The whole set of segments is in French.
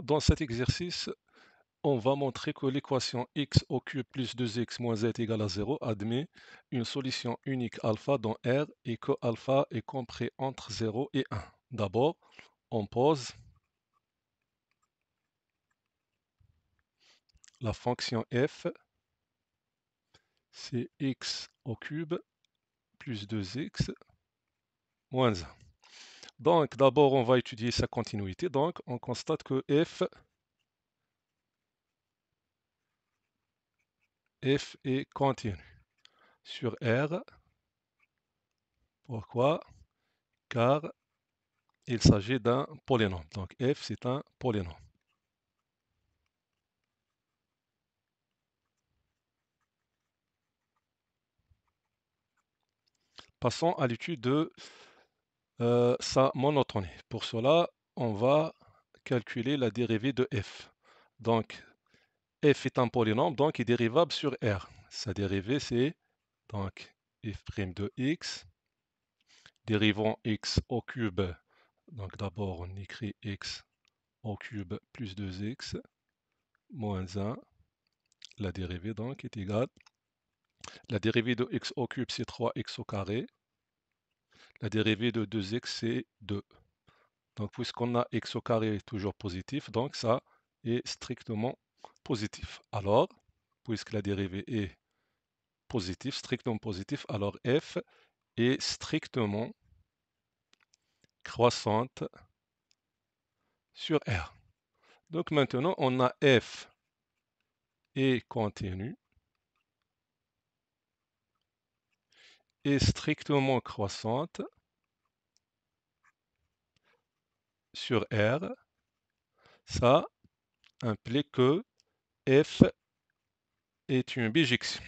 dans cet exercice, on va montrer que l'équation x au cube plus 2x moins z égale à 0 admet une solution unique alpha dans R et que alpha est compris entre 0 et 1. D'abord, on pose la fonction f, c'est x au cube plus 2x moins 1. Donc, d'abord, on va étudier sa continuité. Donc, on constate que f est continu sur R. Pourquoi? Car il s'agit d'un polynôme. Donc, f, c'est un polynôme. Passons à l'étude de sa monotonie. Pour cela, on va calculer la dérivée de f. Donc, f est un polynôme, donc il est dérivable sur R. Sa dérivée, c'est donc f' de x. Dérivons x au cube. Donc d'abord, on écrit x au cube plus 2x moins 1. La dérivée donc est égale. La dérivée de x au cube, c'est 3x au carré. La dérivée de 2x, c'est 2. Donc, puisqu'on a x au carré toujours positif, donc ça est strictement positif. Alors, puisque la dérivée est positive, strictement positif, alors f est strictement croissante sur R. Donc maintenant, on a f est continu et strictement croissante sur R. Ça implique que f est une bijection.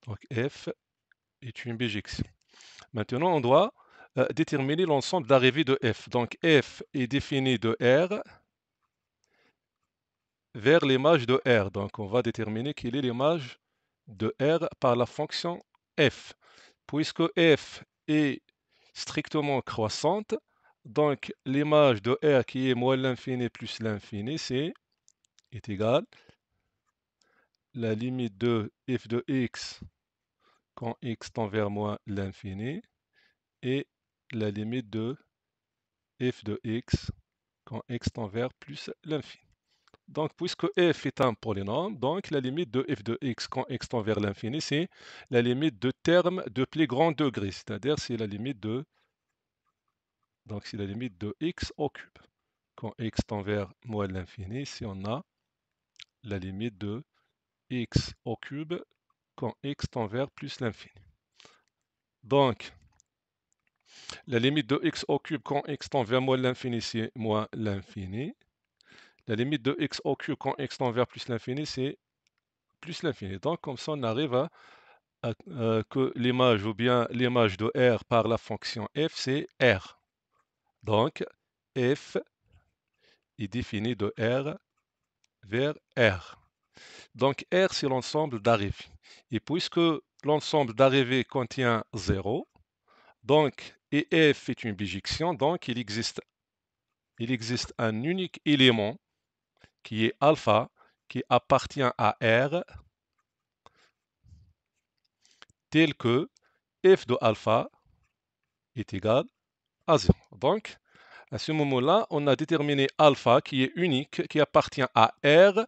Donc f est une bijection. Maintenant, on doit déterminer l'ensemble d'arrivée de f. Donc f est défini de R vers l'image de R. Donc on va déterminer quelle est l'image de R par la fonction f. Puisque f est strictement croissante, donc l'image de R qui est moins l'infini plus l'infini, est égale la limite de f de x quand x tend vers moins l'infini et la limite de f de x quand x tend vers plus l'infini. Donc, puisque f est un polynôme, donc la limite de f de x quand x tend vers l'infini, c'est la limite de terme de plus grand degré, c'est-à-dire c'est la limite de x au cube. Quand x tend vers moins l'infini, si on a la limite de x au cube quand x tend vers plus l'infini. Donc, la limite de x au cube quand x tend vers moins l'infini, c'est moins l'infini. La limite de x au cube quand x tend vers plus l'infini, c'est plus l'infini. Donc, comme ça, on arrive à que l'image ou bien l'image de R par la fonction f, c'est R. Donc, f est défini de R vers R. Donc, R, c'est l'ensemble d'arrivées. Et puisque l'ensemble d'arrivées contient 0, donc, et f est une bijection, donc il existe un unique élément qui est alpha, qui appartient à R, tel que f de alpha est égal à 0. Donc, à ce moment-là, on a déterminé alpha qui est unique, qui appartient à R,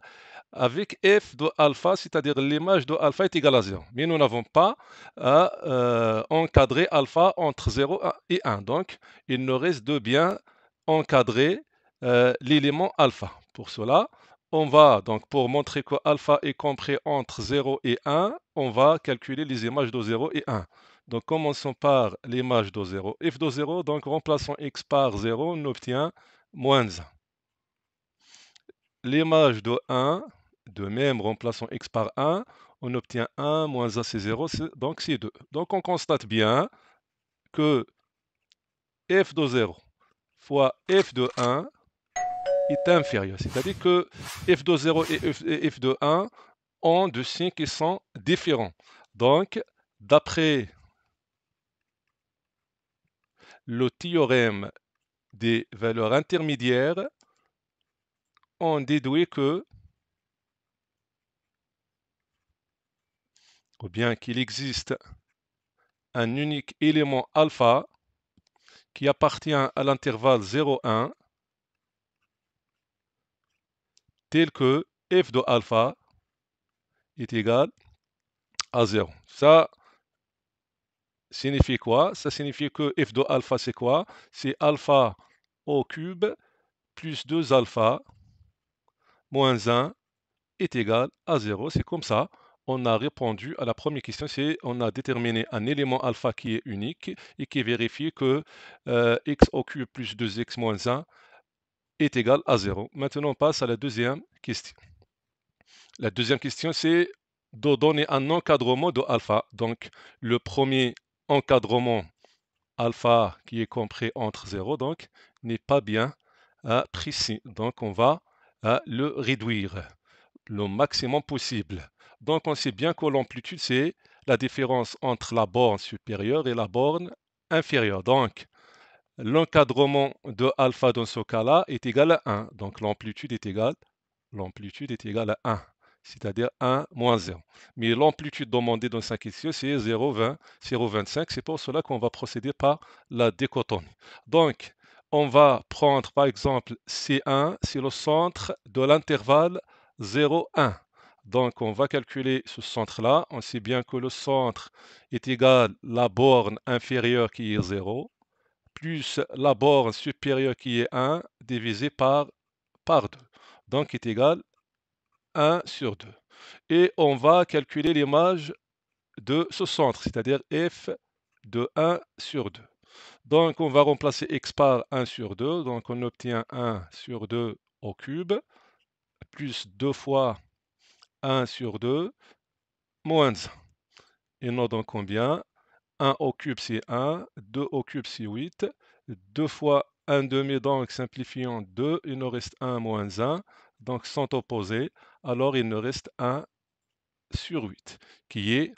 avec f de alpha, c'est-à-dire l'image de alpha est égale à 0. Mais nous n'avons pas à encadrer alpha entre 0 et 1. Donc, il nous reste de bien encadrer l'élément alpha. Pour cela, on va, donc pour montrer que alpha est compris entre 0 et 1, on va calculer les images de 0 et 1. Donc, commençons par l'image de 0. F de 0, donc remplaçons x par 0, on obtient moins 1. L'image de 1, de même, remplaçons x par 1, on obtient 1 moins 1, c'est 0, donc c'est 2. Donc on constate bien que f de 0 fois f de 1 est inférieur. C'est-à-dire que f de 0 et f de 1 ont des signes qui sont différents. Donc, d'après le théorème des valeurs intermédiaires, on déduit que, ou bien qu'il existe un unique élément alpha qui appartient à l'intervalle 0,1 tel que f de alpha est égal à 0. Ça signifie quoi? Ça signifie que f de alpha c'est quoi? C'est alpha au cube plus 2 alpha moins 1 est égal à 0. C'est comme ça. On a répondu à la première question, c'est on a déterminé un élément alpha qui est unique et qui vérifie que x au cube plus 2x moins 1 est égal à 0. Maintenant, on passe à la deuxième question. La deuxième question, c'est de donner un encadrement de alpha. Donc, le premier encadrement alpha qui est compris entre 0, donc, n'est pas bien précis. Donc, on va le réduire le maximum possible. Donc, on sait bien que l'amplitude, c'est la différence entre la borne supérieure et la borne inférieure. Donc, l'encadrement de alpha dans ce cas-là est égal à 1. Donc, l'amplitude est égale à 1, c'est-à-dire 1 moins 0. Mais l'amplitude demandée dans sa question, c'est 0,20, 0,25. C'est pour cela qu'on va procéder par la dichotomie. Donc, on va prendre par exemple C1, c'est le centre de l'intervalle 0,1. Donc, on va calculer ce centre-là. On sait bien que le centre est égal à la borne inférieure qui est 0, plus la borne supérieure qui est 1, divisé par 2. Donc, est égal 1 sur 2. Et on va calculer l'image de ce centre, c'est-à-dire f de 1 sur 2. Donc, on va remplacer x par 1 sur 2. Donc, on obtient 1 sur 2 au cube, plus 2 fois 1 sur 2, moins 1. Et nous donne combien? 1 au cube, c'est 1. 2 au cube, c'est 8. 2 fois 1 demi, donc simplifiant 2, il nous reste 1 moins 1. Donc, sont opposés. Alors, il nous reste 1 sur 8, qui est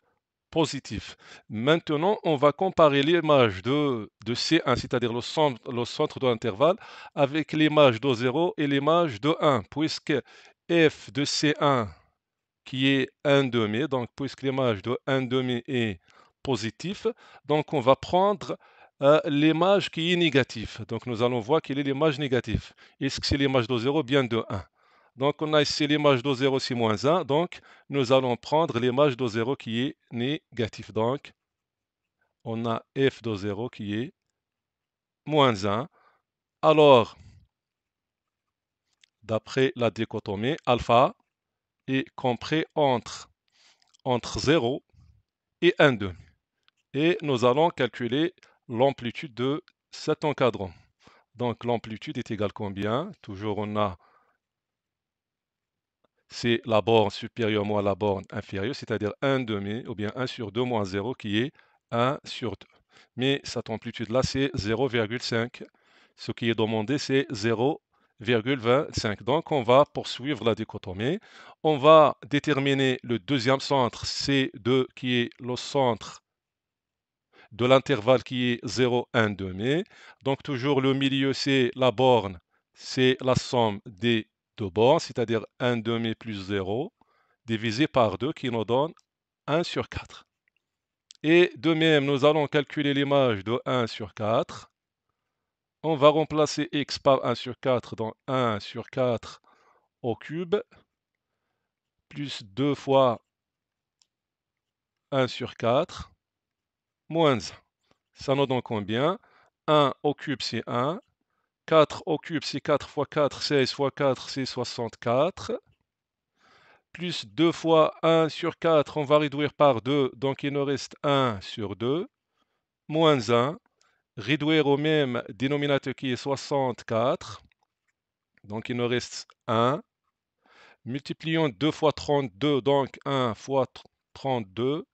positif. Maintenant, on va comparer l'image de C1, c'est-à-dire le centre de l'intervalle, avec l'image de 0 et l'image de 1, puisque f de C1 qui est 1 demi, donc puisque l'image de 1 demi est positif, donc on va prendre l'image qui est négative. Donc nous allons voir quelle est l'image négative. Est-ce que c'est l'image de 0 ou bien de 1? Donc on a ici l'image de 0, c'est moins 1. Donc nous allons prendre l'image de 0 qui est négative. Donc on a f de 0 qui est moins 1. Alors, d'après la dichotomie, alpha est compris entre 0 et 1 demi. Et nous allons calculer l'amplitude de cet encadrant. Donc l'amplitude est égale combien? Toujours on a, c'est la borne supérieure moins la borne inférieure, c'est-à-dire 1 demi ou bien 1 sur 2 moins 0 qui est 1 sur 2. Mais cette amplitude-là, c'est 0,5. Ce qui est demandé, c'est 0,25. Donc on va poursuivre la dichotomie. On va déterminer le deuxième centre, C2, qui est le centre de l'intervalle qui est 0, 1 demi. Donc toujours le milieu, c'est la borne, c'est la somme des deux bornes, c'est-à-dire 1 demi plus 0, divisé par 2, qui nous donne 1 sur 4. Et de même, nous allons calculer l'image de 1 sur 4. On va remplacer x par 1 sur 4, donc 1 sur 4 au cube, plus 2 fois 1 sur 4, moins 1. Ça nous donne combien? 1 au cube, c'est 1. 4 au cube, c'est 4 fois 4, 16 fois 4, c'est 64. Plus 2 fois 1 sur 4, on va réduire par 2, donc il nous reste 1 sur 2. Moins 1, réduire au même dénominateur qui est 64. Donc il nous reste 1. Multiplions 2 fois 32, donc 1 fois 32.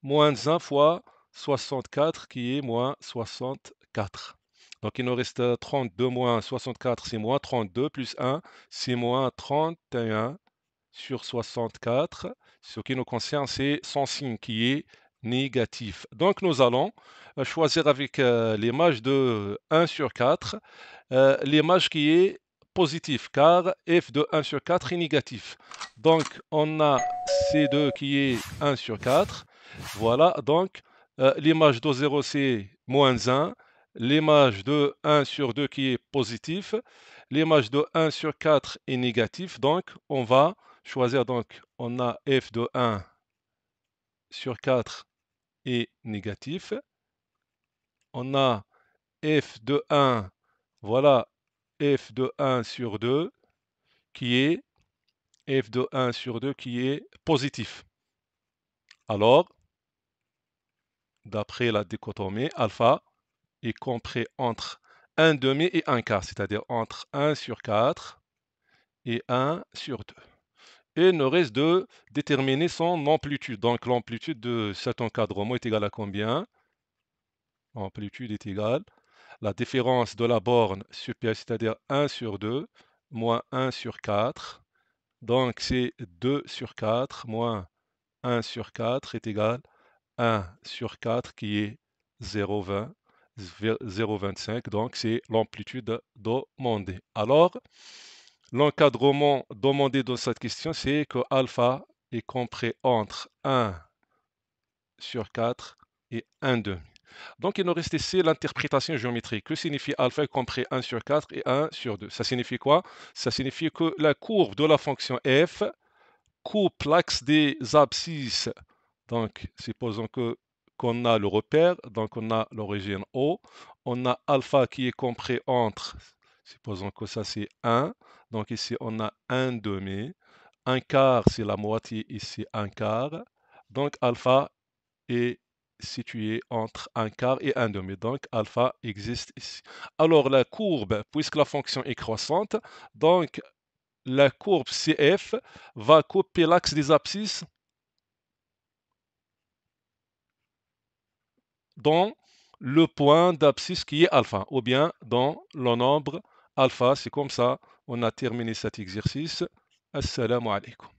Moins 1 fois 64 qui est moins 64. Donc il nous reste 32 moins 64, c'est moins 32, plus 1, c'est moins 31 sur 64. Ce qui nous concerne, c'est son signe qui est négatif. Donc nous allons choisir avec l'image de 1 sur 4, l'image qui est positive, car f de 1 sur 4 est négatif. Donc on a C2 qui est 1 sur 4. Voilà, donc l'image de 0 c'est moins 1, l'image de 1 sur 2 qui est positif, l'image de 1 sur 4 est négatif, donc on va choisir, donc on a f de 1 sur 4 est négatif, on a f de 1, voilà, f de 1 sur 2 qui est f de 1 sur 2 qui est positif. Alors, d'après la dichotomie, alpha est compris entre 1 demi et 1 quart, c'est-à-dire entre 1 sur 4 et 1 sur 2. Et il nous reste de déterminer son amplitude. Donc l'amplitude de cet encadrement est égale à combien? L'amplitude est égale la différence de la borne supérieure, c'est-à-dire 1 sur 2, moins 1 sur 4. Donc c'est 2 sur 4 moins 1 sur 4 est égal à 1 sur 4 qui est 0,20, 0,25. Donc c'est l'amplitude demandée. Alors, l'encadrement demandé dans cette question, c'est que alpha est compris entre 1 sur 4 et 1 demi. Donc, il nous reste ici l'interprétation géométrique. Que signifie alpha compris 1 sur 4 et 1 sur 2? Ça signifie quoi? Ça signifie que la courbe de la fonction f coupe l'axe des abscisses. Donc, supposons qu'on a le repère, donc on a l'origine O, on a alpha qui est compris entre, supposons que ça c'est 1, donc ici on a 1 demi, 1 quart c'est la moitié, ici 1 quart, donc alpha est situé entre 1 quart et 1 demi, donc alpha existe ici. Alors la courbe, puisque la fonction est croissante, donc la courbe CF va couper l'axe des abscisses dans le point d'abscisse qui est alpha, ou bien dans le nombre alpha. C'est comme ça on a terminé cet exercice. Assalamu alaikum.